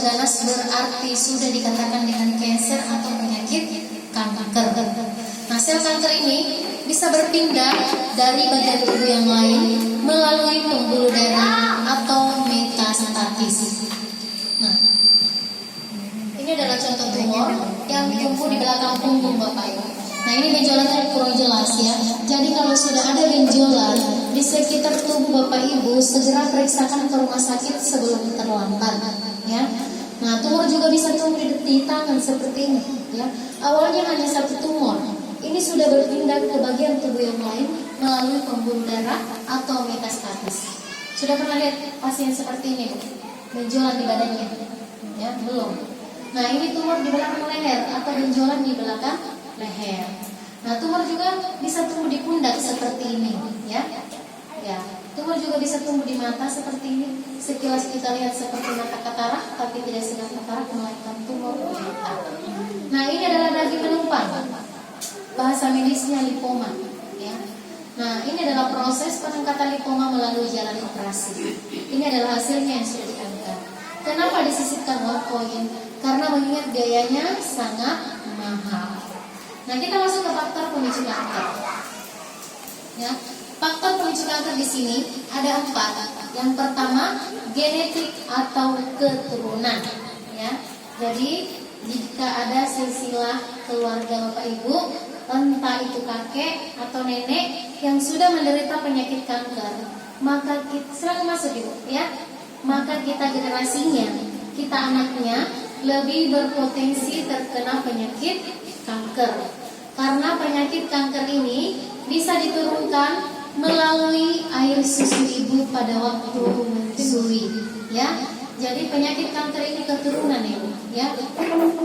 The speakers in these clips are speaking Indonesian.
ganas berarti sudah dikatakan dengan kanker atau penyakit kanker. Nah, sel kanker ini bisa berpindah dari bagian tubuh yang lain melalui pembuluh darah atau metastasis. Nah, ini adalah contoh tumor yang tumbuh di belakang punggung Bapak Ibu. Nah, ini benjolannya kurang jelas ya. Jadi kalau sudah ada benjolan di sekitar tubuh Bapak Ibu, segera periksakan ke rumah sakit sebelum terlambat ya. Nah, tumor juga bisa tumbuh di tangan seperti ini ya. Awalnya hanya satu tumor. Ini sudah berpindah ke bagian tubuh yang lain melalui pembuluh darah atau metastasis. Sudah pernah lihat pasien seperti ini, Bu? Benjolan di badannya? Ya, belum. Nah, ini tumor di belakang leher atau benjolan di belakang leher. Nah, tumor juga bisa tumbuh di pundak seperti ini, ya. Ya, tumor juga bisa tumbuh di mata seperti ini. Sekilas kita lihat seperti mata katarak, tapi tidak sedang katarak melainkan tumor di mata. Nah, ini adalah daging penumpang. Bahasa medisnya lipoma, ya. Nah, ini adalah proses pengangkatan lipoma melalui jalan operasi. Ini adalah hasilnya yang sudah diangkat. Kenapa disisipkan warfarin? Karena mengingat biayanya sangat mahal. Nah, kita masuk ke faktor pemicu kanker. Ya, faktor pemicu kanker di sini ada 4. Yang pertama, genetik atau keturunan. Ya, jadi jika ada silsilah keluarga Bapak Ibu, entah itu kakek atau nenek yang sudah menderita penyakit kanker, maka kita silakan masuk Ibu, ya. Maka kita generasinya, kita anaknya lebih berpotensi terkena penyakit kanker. Karena penyakit kanker ini bisa diturunkan melalui air susu ibu pada waktu menyusui, ya. Jadi penyakit kanker ini keturunan Ibu, ya.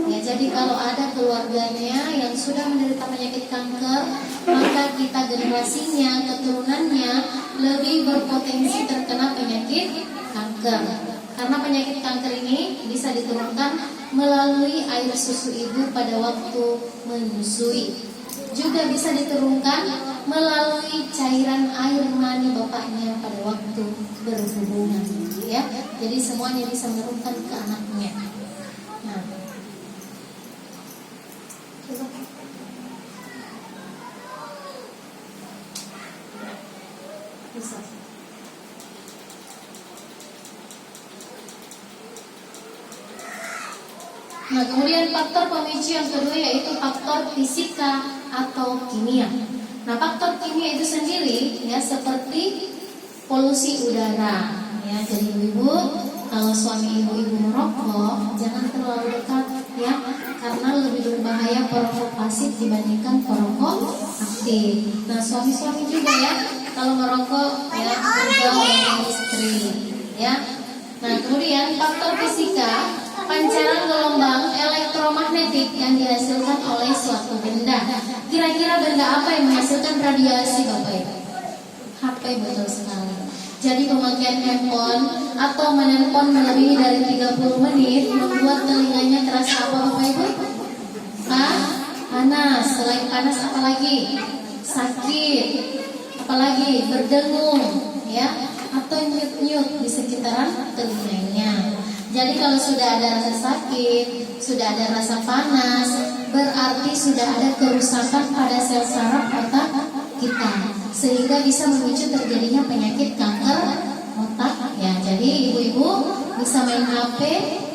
Ya, jadi kalau ada keluarganya yang sudah menderita penyakit kanker, maka kita generasinya, keturunannya lebih berpotensi terkena penyakit kanker. Karena penyakit kanker ini bisa diturunkan melalui air susu ibu pada waktu menyusui. Juga bisa diturunkan melalui cairan air mani bapaknya pada waktu berhubungan, ya. Jadi semuanya bisa menurunkan ke anaknya. Nah, bisa. Nah, kemudian faktor pemicu yang kedua yaitu faktor fisika atau kimia. Nah, faktor kimia itu sendiri ya seperti polusi udara. Ya, jadi ibu, kalau suami ibu merokok, jangan terlalu dekat ya, karena lebih berbahaya perokok pasif dibandingkan perokok aktif. Nah, suami-suami juga ya, kalau merokok ya bergaul dengan istri ya. Nah, kemudian faktor fisika, pancaran gelombang elektromagnetik yang dihasilkan oleh suatu benda. Kira-kira benda apa yang menghasilkan radiasi Bapak Ibu? HP, betul sekali. Jadi pemakaian handphone atau menelpon lebih dari 30 menit membuat telinganya terasa apa Bapak Ibu? Panas. Selain panas apa lagi? Sakit. Apalagi berdengung ya, atau nyut-nyut di sekitaran telinganya. Jadi kalau sudah ada rasa sakit, sudah ada rasa panas, berarti sudah ada kerusakan pada sel saraf otak kita, sehingga bisa memicu terjadinya penyakit kanker otak ya. Jadi ibu-ibu bisa main HP,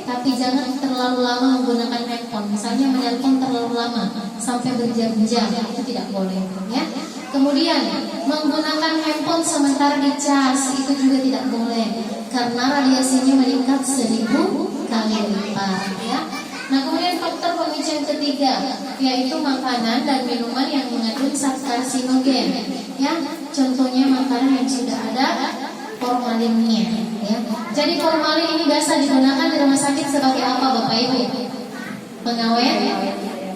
tapi jangan terlalu lama menggunakan handphone. Misalnya menelpon terlalu lama sampai berjam-jam, itu tidak boleh ya. Kemudian menggunakan handphone sementara dicas, itu juga tidak boleh, karena radiasinya meningkat 1000 kali lipat ya. Nah, kemudian faktor pemicu yang ketiga yaitu makanan dan minuman yang mengandung zat karsinogen ya. Contohnya makanan yang sudah ada formalinnya ya. Jadi formalin ini biasa digunakan di rumah sakit sebagai apa Bapak Ibu? Pengawet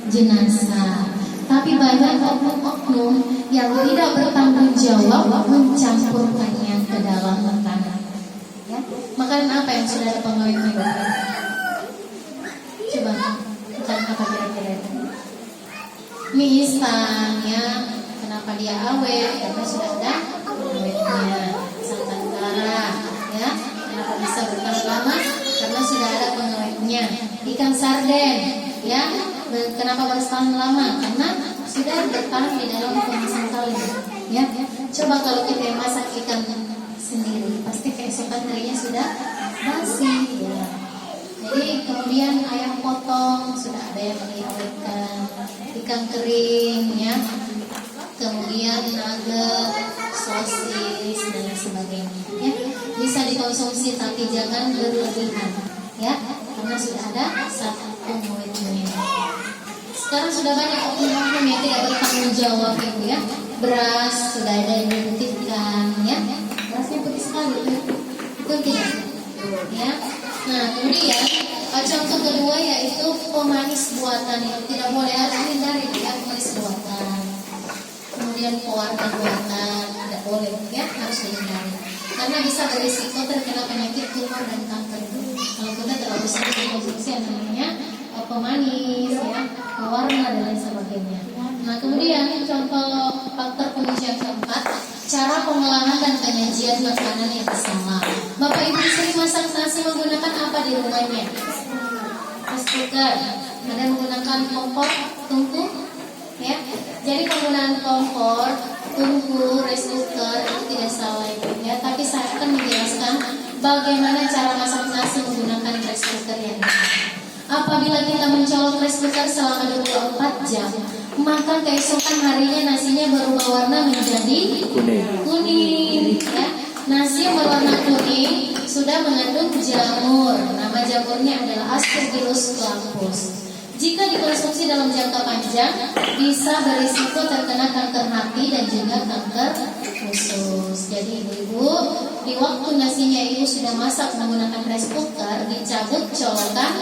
jenazah. Tapi banyak oknum-oknum yang tidak bertanggung jawab mencampurkannya ke dalam makanan. Ya. Makanan apa yang sudah ada pengawetnya Bapak? Coba, bukan apa kira-kira? Mie instan ya. Kenapa dia awet? Karena sudah ada pengawetnya. Santan kara ya. Kenapa bisa bertahan lama? Karena sudah ada pengawetnya. ikan sarden, ya. Kenapa bertahan lama? Karena sudah bertahan di dalam kemasan kaleng, ya. Coba kalau kita masak ikan sendiri, pasti keesokan harinya sudah basi, ya. Jadi kemudian ayam potong sudah ada yang diawetkan, ikan kering, ya. Kemudian nugget, sosis dan sebagainya, ya. Bisa dikonsumsi tapi jangan berlebihan, ya, karena sudah ada satu pengawetnya. Sekarang sudah banyak oknum-oknum yang tidak bertanggung jawab, Ibu, ya. Beras sudah ada yang dibuktikan, ya. Berasnya putih sekali, itu tidak, ya. Nah, kemudian contoh kedua yaitu pemanis buatan, yang tidak boleh, harus dihindari, ya, pemanis buatan. Kemudian pewarna buatan tidak boleh, ya, harus dihindari karena bisa berisiko terkena penyakit tumor dan kanker. Kalau kita terlalu sering mengkonsumsi yang namanya pemanis, ya, pewarna dan lain sebagainya. Nah, kemudian contoh faktor pengujian keempat, cara pengolahan dan penyajian makanan yang salah. Bapak Ibu sering masak nasi menggunakan apa di rumahnya? Rice cooker. Ada menggunakan kompor, tungku, ya. Jadi penggunaan kompor, tungku, rice cooker itu tidak salah, ya. Tapi saya akan menjelaskan bagaimana cara masak nasi menggunakan rice cooker yang benar. Apabila kita mencolok rice cooker selama 24 jam, maka keesokan harinya nasinya berubah warna menjadi kuning, ya. Nasi yang berwarna kuning sudah mengandung jamur. Nama jamurnya adalah Aspergillus flavus. Jika dikonsumsi dalam jangka panjang, bisa berisiko terkena kanker hati dan juga kanker usus. Jadi ibu-ibu, di waktu nasinya ibu sudah masak menggunakan rice cooker, dicabut colokan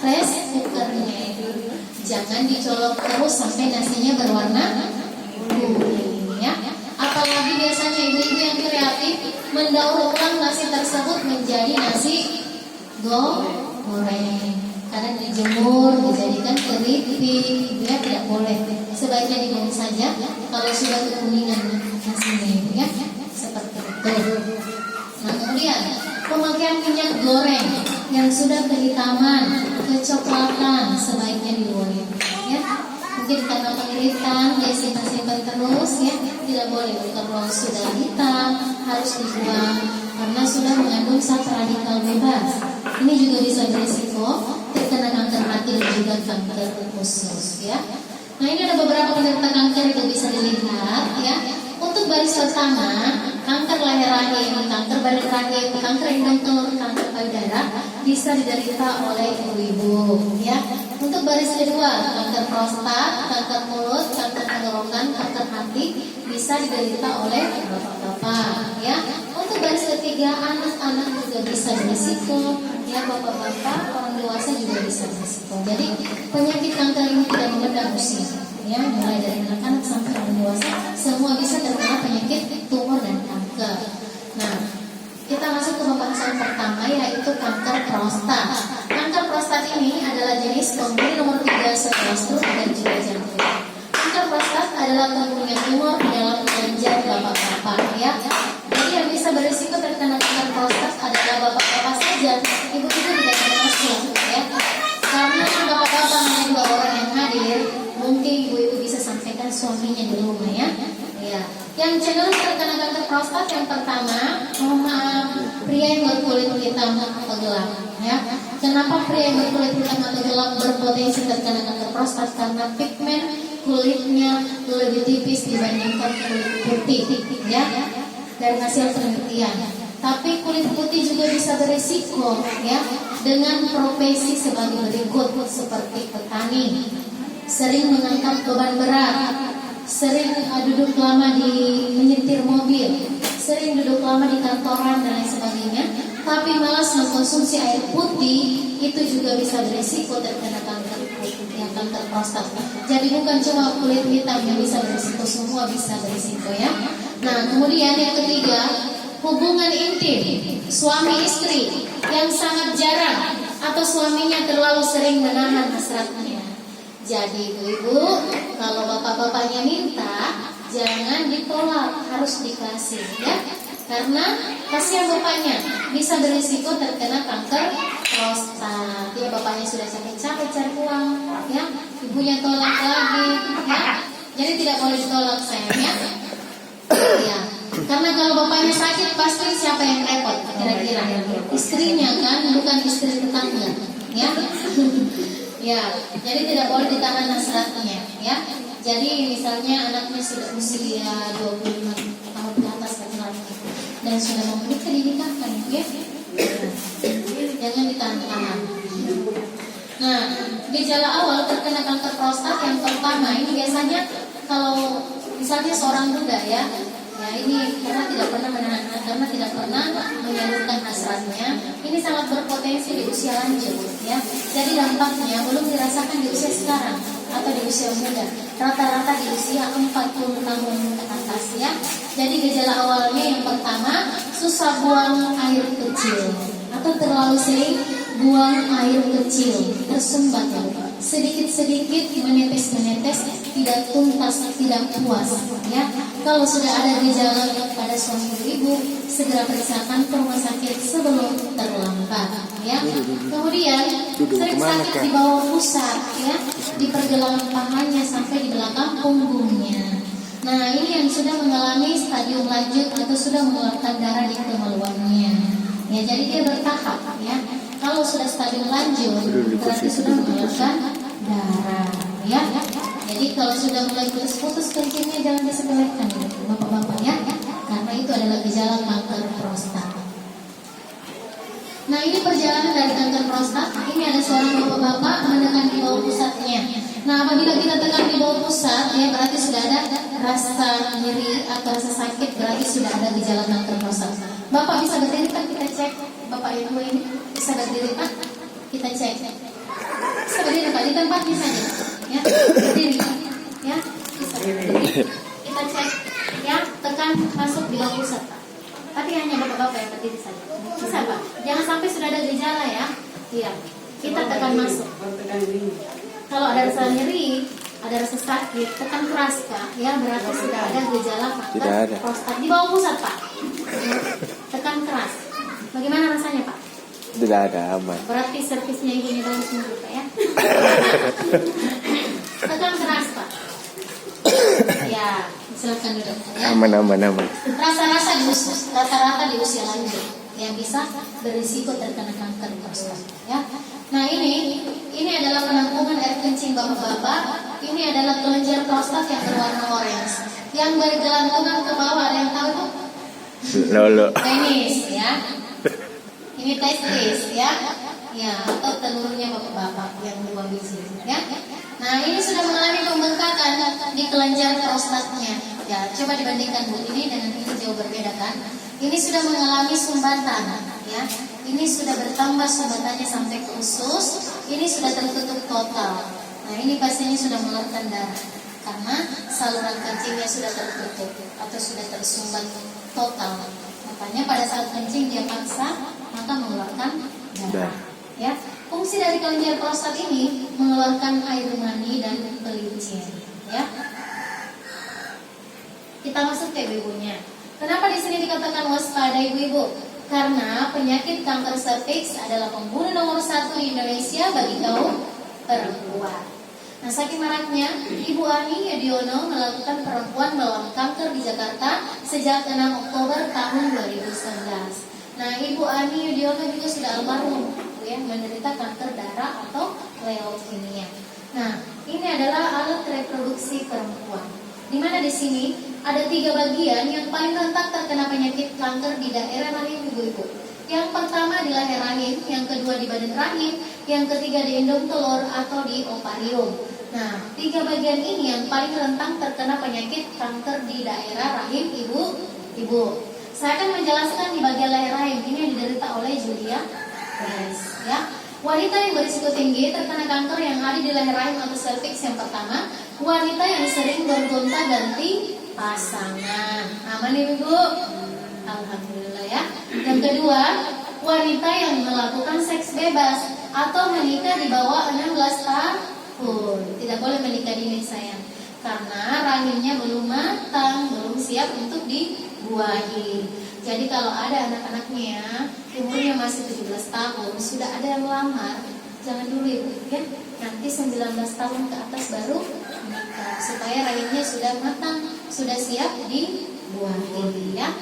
rice cookernya. Jangan dicolok terus sampai nasinya berwarna kuning, ya. Apalagi biasanya ibu-ibu yang kreatif mendaur ulang nasi tersebut menjadi nasi goreng. Karena dijemur, dijadikan keripik, ya, tidak boleh. Sebaiknya dibuang saja kalau sudah kekuningan nasinya, ya, seperti itu. Nah, kemudian pemakaian minyak goreng yang sudah kehitaman, kecoklatan sebaiknya dibuang, ya. Mungkin karena pengiritan dia simpan terus, ya, tidak boleh. Kalau sudah hitam harus dibuang karena sudah mengandung zat radikal bebas. Ini juga bisa berisiko terkena kanker hati dan juga kanker usus, ya. Nah, ini ada beberapa penderita kanker yang bisa dilihat, ya. Untuk baris pertama, kanker leher rahim, kanker badan rahim, kanker indung telur, kanker payudara bisa diderita oleh ibu-ibu, ya. Untuk baris kedua, kanker prostat, kanker mulut, kanker tenggorokan, kanker hati bisa diderita oleh bapak-bapak, ya. Untuk baris ketiga, anak-anak juga bisa berisiko, ya, bapak-bapak, orang dewasa juga bisa berisiko. Jadi penyakit kanker ini tidak memandang usia, ya, mulai dari anak-anak sampai orang dewasa, semua bisa terkena penyakit tumor dan kanker. Nah, kita masuk ke pembahasan pertama yaitu kanker prostat. Kanker prostat ini adalah jenis pembuluh nomor 3 setelah stroke dan juga jantung. Kanker prostat adalah kemunculan tumor di dalam kelenjar bapak-bapak, ya. Jadi yang bisa berisiko terkena kanker prostat adalah bapak-bapak saja, ibu-ibu tidak termasuk, ya. Karena bapak-bapak hanya 2 orang yang hadir, mungkin ibu-ibu bisa sampaikan suaminya di rumah, ya. Ya. Yang cenderung terkena kanker prostat yang pertama, pria yang berkulit hitam atau gelap, ya. Kenapa pria yang berkulit hitam atau gelap berpotensi terkena kanker prostat? Karena pigmen kulitnya lebih tipis dibandingkan kulit putih, ya, dari hasil penelitian. Tapi kulit putih juga bisa berisiko, ya, dengan profesi sebagai berikut, seperti petani, sering mengangkat beban berat, sering duduk lama di menyetir mobil, sering duduk lama di kantoran dan lain sebagainya, tapi malas mengkonsumsi air putih, itu juga bisa berisiko terkena kanker, ya, kanker prostat. Jadi bukan cuma kulit hitam yang bisa berisiko, semua bisa berisiko, ya. Nah, kemudian yang ketiga, hubungan intim suami istri yang sangat jarang atau suaminya terlalu sering menahan hasratnya. Jadi ibu-ibu, kalau bapak-bapaknya minta, jangan ditolak, harus dikasih, ya. Karena kasihan bapaknya bisa berisiko terkena kanker prostat, ya. ya bapaknya sudah capek-capek cari uang, ya ibunya tolak lagi, ya jadi tidak boleh ditolak sayangnya, ya karena kalau bapaknya sakit pasti siapa yang repot kira-kira? Istrinya kan, bukan istri tetangga, ya. Ya, jadi tidak boleh ditahan hasratnya, ya. Jadi misalnya anaknya sudah usia 25 tahun ke atas laki-laki dan sudah memenuhi pendidikan, ya. Jangan ditahan-tahan. Nah, gejala awal terkena kanker prostat yang pertama ini biasanya kalau misalnya seorang muda ya ini karena tidak pernah menahan, karena tidak pernah menyalurkan hasratnya, ini sangat berpotensi di usia lanjut ya. Jadi dampaknya belum dirasakan di usia sekarang atau di usia muda, rata-rata di usia 40 tahun ke atas ya. Jadi gejala awalnya yang pertama, susah buang air kecil atau terlalu sering buang air kecil, tersumbat ya. Sedikit-sedikit menetes-menetes, tidak tuntas, tidak puas ya. Kalau sudah ada gejala pada suami ibu, segera periksakan ke rumah sakit sebelum terlambat ya. Kemudian sering sakit di bawah pusat ya, di pergelangan pahanya sampai di belakang punggungnya. Nah ini yang sudah mengalami stadium lanjut atau sudah mengeluarkan darah di kemaluannya ya, jadi dia bertahap ya. Kalau sudah stadium lanjut berarti sudah mengeluarkan darah ya. Jadi kalau sudah mulai putus-putus kencingnya jangan disepelekan bapak-bapak ya, karena itu adalah gejala kanker prostat. Nah ini perjalanan dari kanker prostat. Ini ada seorang bapak-bapak menekan di bawah pusatnya. Nah apabila kita tekan di bawah pusat ya berarti sudah ada rasa nyeri atau rasa sakit, berarti sudah ada gejala kanker prostat. Bapak bisa berdiri kan, kita cek. Bapak ibu ini bisa berdiri kan, kita cek. Bisa berdiri Pak, di tempatnya saja ya, berdiri ya, bisa berdiri. Kita cek ya, tekan masuk di bawah pusat Pak. Tapi hanya bapak-bapak yang berdiri saja. Bisa Pak, jangan sampai sudah ada gejala ya. Iya, kita tekan masuk. Kalau ada rasa nyeri, ada rasa sakit, tekan keras Pak ya, berarti sudah ada gejala kanker prostat di bawah pusat Pak ya. Tekan keras. Bagaimana rasanya Pak? Tidak ada, aman. Berarti servisnya ibunya bagus dulu Pak ya. Tekan keras Pak. Ya, silakan duduk ya. Aman. Rasa-rasa di usia, rata-rata di usia lanjut yang bisa berisiko terkena kanker prostat ya. Nah ini adalah penampungan air kencing bapak-bapak. Ini adalah kelenjar prostat yang berwarna orange, yang bergelantungan ke bawah. Ada yang tahu tuh? Lolo. Penis ya. Ini testis ya. Ya, atau telurnya bapak-bapak yang 2 biji ya. Nah, ini sudah mengalami pembengkakan di kelenjar prostatnya. Ya, coba dibandingkan Bu ini dengan ini jauh berbeda kan? Ini sudah mengalami sumbatan ya. Ini sudah bertambah sumbatannya sampai ke usus. Ini sudah tertutup total. Nah, ini pasiennya sudah mengeluarkan darah karena saluran kencingnya sudah tertutup atau sudah tersumbat total. Makanya pada saat kencing dia paksa, maka mengeluarkan darah. Ya, fungsi dari kelenjar prostat ini mengeluarkan air mani dan pelicin. Ya, kita masuk ke ibu-ibunya. Kenapa di sini dikatakan waspada ibu-ibu? Karena penyakit kanker serviks adalah pembunuh nomor 1 di Indonesia bagi kaum perempuan. Nah, saking maraknya, Ibu Ani Yudhoyono melakukan perempuan melawan kanker di Jakarta sejak 6 Oktober tahun 2019. Nah, Ibu Ani Yudhoyono juga sudah almarhum ya, menderita kanker darah atau leukemia. Nah, ini adalah alat reproduksi perempuan. Di mana di sini ada 3 bagian yang paling rentan terkena penyakit kanker di daerah rahim ibu-ibu. Yang pertama di leher rahim, yang kedua di badan rahim, yang ketiga di endom telur atau di ovarium. Nah, 3 bagian ini yang paling rentan terkena penyakit kanker di daerah rahim ibu-ibu. Saya akan menjelaskan di bagian leher rahim ini yang diderita oleh Julia Perez ya. Wanita yang berisiko tinggi terkena kanker yang ada di leher rahim atau serviks yang pertama, wanita yang sering bergonta-ganti pasangan. Aman ibu? Alhamdulillah ya. Yang kedua, wanita yang melakukan seks bebas atau menikah di bawah 16 tahun. Tidak boleh menikah dini sayang, karena rahimnya belum matang, belum siap untuk dibuahi. Jadi kalau ada anak-anaknya umurnya masih 17 tahun, sudah ada yang melamar, jangan dulu ibu ya. Nanti 19 tahun ke atas baru menikah supaya rahimnya sudah matang, sudah siap dibuahi ya.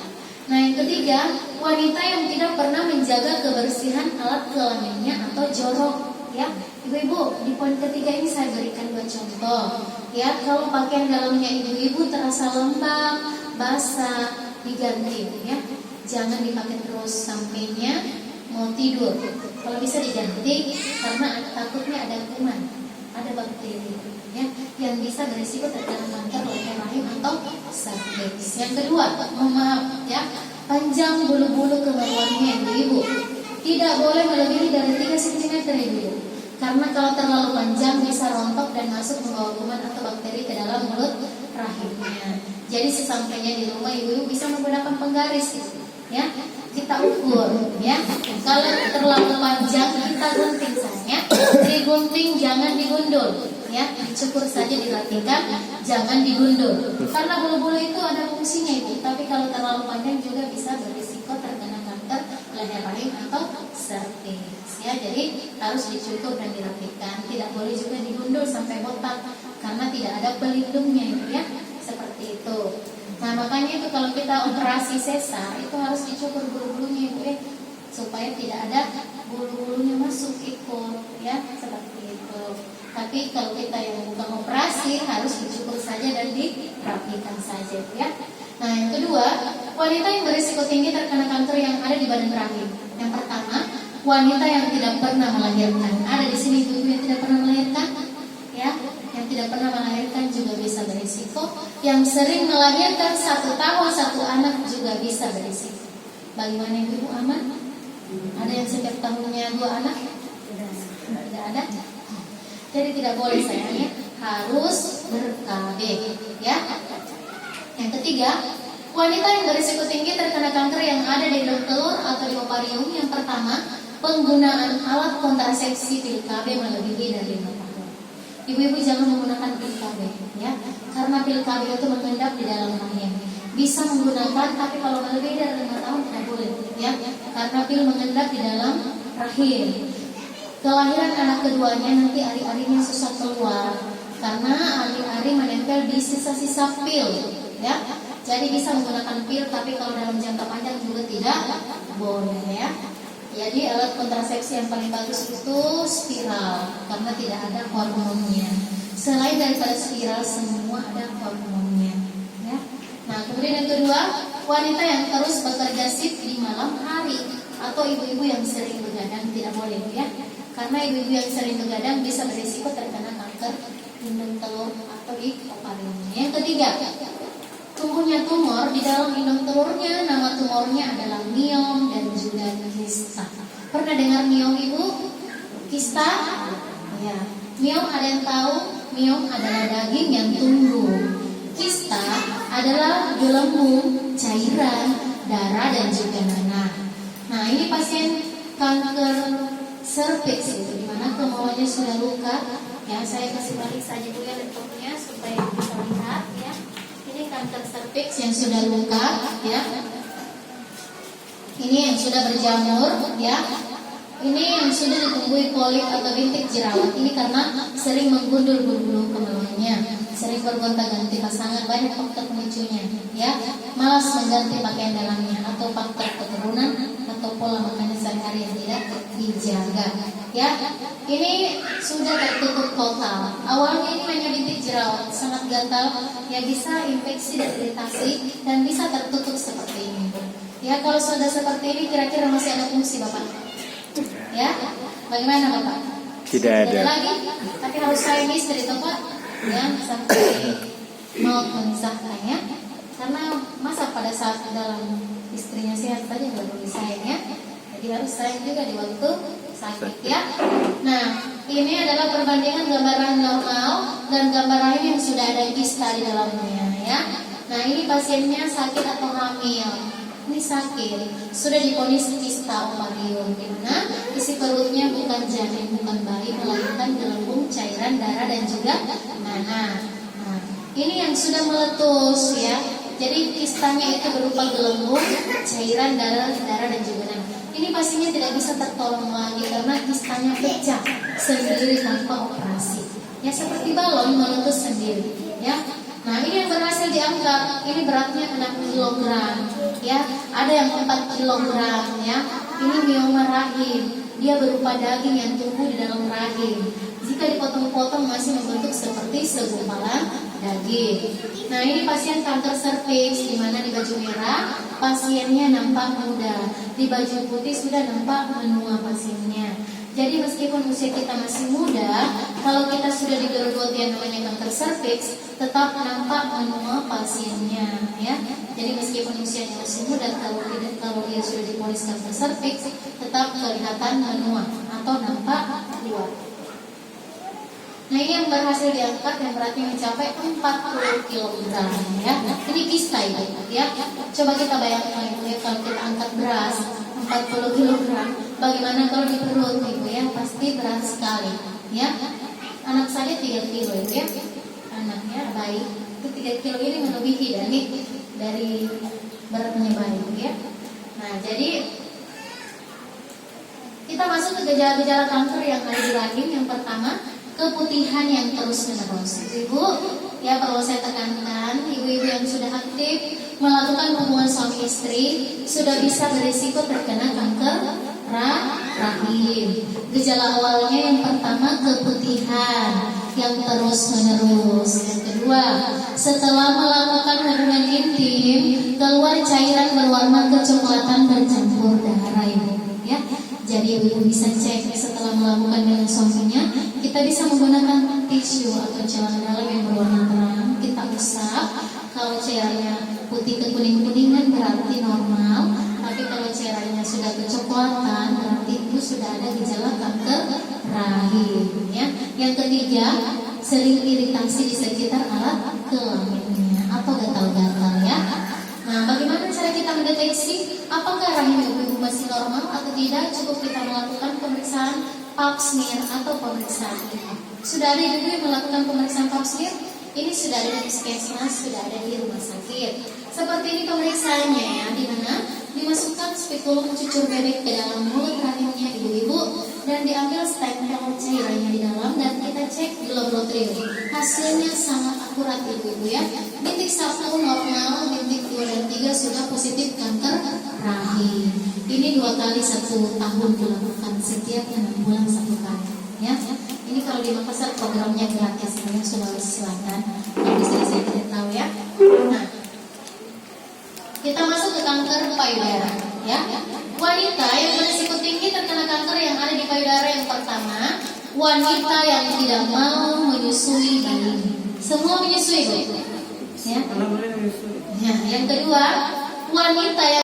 Nah yang ketiga, wanita yang tidak pernah menjaga kebersihan alat kelaminnya atau jorok ya. Ibu-ibu, di poin ketiga ini saya berikan 2 contoh ya. Kalau pakaian dalamnya ibu-ibu terasa lembab, basah, diganti ya. Jangan dipakai terus sampainya mau tidur. Kalau bisa diganti karena takutnya ada kuman, ada bakteri ya yang bisa berisiko terkena kanker leher rahim atau cervix. Yang kedua, maaf ya, panjang bulu-bulu kemaluannya ibu-ibu. Tidak boleh melebihi dari 3 cm ibu-ibu. Karena kalau terlalu panjang bisa rontok dan masuk membawa kuman atau bakteri ke dalam mulut rahimnya. Jadi sesampainya di rumah ibu-ibu bisa menggunakan penggaris ya. Kita ukur ya. Kalau terlalu panjang kita gunting saja. Digunting jangan digundul ya. Dicukur saja, dirapikan, jangan digundul. Karena bulu-bulu itu ada fungsinya ibu. Tapi kalau terlalu panjang juga bisa berisiko terkena kanker leher rahim atau cervix ya. Jadi harus dicukur dan dirapikan. Tidak boleh juga digundul sampai botak karena tidak ada pelindungnya ibu ya. Seperti itu. Nah makanya itu kalau kita operasi sesar itu harus dicukur bulu-bulunya ibu ya, supaya tidak ada bulu-bulunya masuk ikut ya, seperti itu. Tapi kalau kita yang bukan operasi harus dicukur saja dan dirapikan saja ya. Nah yang kedua, wanita yang berisiko tinggi terkena kanker yang ada di badan rahim. Yang pertama, wanita yang tidak pernah melahirkan. Ada di sini ibu yang tidak pernah melahirkan ya. Yang tidak pernah melahirkan juga bisa berisiko. Yang sering melahirkan 1 tahun 1 anak juga bisa berisiko. Bagaimana ibu aman? Ada yang setiap tahunnya 2 anak? Tidak ada. Jadi tidak boleh sayangnya, harus ber-KB ya. Yang ketiga, wanita yang berisiko tinggi terkena kanker yang ada di dalam telur atau di ovarium. Yang pertama, penggunaan alat kontrasepsi pil KB melebihi dari 5 tahun. Ibu-ibu jangan menggunakan pil KB ya, karena pil KB itu mengendap di dalam rahim. Bisa menggunakan, tapi kalau melebihi dari 5 tahun tidak boleh ya, karena pil mengendap di dalam rahim. Kelahiran anak keduanya nanti ari-arinya susah keluar karena ari-ari menempel di sisa-sisa pil ya. Jadi bisa menggunakan pil, tapi kalau dalam jangka panjang juga tidak boleh ya. Jadi alat kontrasepsi yang paling bagus itu spiral karena tidak ada hormonnya. Selain daripada spiral semua ada hormonnya ya. Nah kemudian yang kedua, wanita yang terus bekerja shift di malam hari atau ibu-ibu yang sering begadang tidak boleh ya. Karena ibu-ibu yang sering begadang bisa berisiko terkena kanker indung telur atau di ovariumnya. Yang ketiga, tumbuhnya tumor di dalam indung telurnya. Nama tumornya adalah miom dan juga kista. Pernah dengar miom ibu? Kista? Ya. Miom ada yang tahu? Miom adalah daging yang tumbuh. Kista adalah gelembung, cairan, darah dan juga nanah. Nah ini pasien kanker cervix itu, dimana kemauannya sudah luka. Ya saya kasih balik saja dulu ya laptopnya supaya bisa lihat ya. Ini kanker cervix yang sudah luka ya. Ini yang sudah berjamur ya. Ini yang sudah ditumbuhi polip atau bintik jerawat. Ini karena sering menggundul bulu-bulu kemaluannya, sering bergonta-ganti pasangan, banyak faktor pemicunya ya. Malas mengganti pakaian dalamnya atau faktor keturunan atau pola makannya sehari-hari yang tidak dijaga ya. Ini sudah tertutup total. Awalnya ini hanya bintik jerawat, sangat gatal ya, bisa infeksi dan iritasi dan bisa tertutup seperti ini ya. Kalau sudah seperti ini kira-kira masih ada fungsi Bapak? Ya, bagaimana Bapak? Tidak ada lagi, tapi harus sayang istri toh Pak ya, sampai mau memisahkannya. Karena masa pada saat dalam istrinya sehat saja nggak boleh sayang ya. Jadi harus sayang juga di waktu sakit ya. Nah, ini adalah perbandingan gambar rahim normal dan gambar rahim yang sudah ada kista di dalamnya ya. Nah, ini pasiennya sakit atau hamil. Ini sakit, sudah divonis kista ovarium, di mana isi perutnya bukan janin, bukan bayi, melainkan gelembung, cairan, darah dan juga nanah. Nah, ini yang sudah meletus ya. Jadi kistanya itu berupa gelembung, cairan, darah dan juga nanah. Ini ini pasiennya tidak bisa tertolong lagi karena kistanya pecah sendiri tanpa operasi. Ya seperti balon meletus sendiri. Ya. Nah ini yang berhasil diangkat, ini beratnya 6 kg. Ya, ada yang 4 kg. Ya, ini mioma rahim. Dia berupa daging yang tumbuh di dalam rahim. Jika dipotong-potong masih membentuk seperti segumpalan daging. Nah ini pasien kanker serviks, di mana di baju merah pasiennya nampak muda, di baju putih sudah nampak menua pasiennya. Jadi meskipun usia kita masih muda, kalau kita sudah digerogoti yang namanya kanker serviks, tetap nampak menua pasiennya. Ya, jadi meskipun usianya masih muda, kalau dia sudah diponis kanker serviks, tetap kelihatan menua atau nampak tua. Nah ini yang berhasil diangkat yang beratnya mencapai 40 kg ya. Ini kista ya. Coba kita bayangkan ya, kalau kita angkat beras 40 kg, bagaimana kalau di perut ibu ya? Pasti berat sekali ya. Anak saya 3 kilo ibu ya. Anaknya bayi itu 3 kilo ini melebihi dari beratnya bayi ya. Nah jadi kita masuk ke gejala-gejala kanker yang ada di rahim. Yang pertama, keputihan yang terus menerus. Ibu, ya perlu saya tekankan, ibu-ibu yang sudah aktif melakukan hubungan suami istri sudah bisa berisiko terkena kanker rahim. Gejala awalnya yang pertama keputihan yang terus menerus. Yang kedua, setelah melakukan hubungan intim keluar cairan berwarna kecoklatan bercampur darah ibu. Ya, jadi ibu bisa cek setelah melakukan dengan suaminya. Kita bisa menggunakan tisu atau celana dalam yang berwarna terang. Kita usap. Kalau cairannya putih kekuning-kuningan berarti normal. Tapi kalau cairannya sudah kecoklatan berarti itu sudah ada gejala kanker rahim. Ya. Yang ketiga, sering iritasi di sekitar alat kelaminnya atau gatal-gatal ya. Nah, bagaimana cara kita mendeteksi apakah rahim ibu masih normal atau tidak? Cukup kita melakukan pemeriksaan pap smear atau pemeriksaan ini. Sudah ada ibu yang melakukan pemeriksaan pap smear? Ini sudah ada di puskesmas, sudah ada di rumah sakit. Seperti ini pemeriksaannya ya, di mana dimasukkan spekulum cucur bebek ke dalam mulut rahimnya ibu-ibu dan diambil stempel cairannya di dalam dan kita cek di laboratorium. Hasilnya sangat akurat ibu-ibu ya. Bintik 1 normal, bintik 2 dan 3 sudah positif kanker rahim. Ini 2 kali 1 tahun dilakukan, setiap 6 bulan 1 kali ya. Ini kalau di Makassar programnya gratis ya, Sulawesi Selatan. Yang bisa saya tidak tahu ya. Nah, kita masuk ke kanker payudara ya. Wanita yang berisiko tinggi terkena kanker yang ada di payudara yang pertama, wanita yang tidak mau menyusui bayi. Semua menyusui Bu. Ya. Ya, yang kedua, wanita yang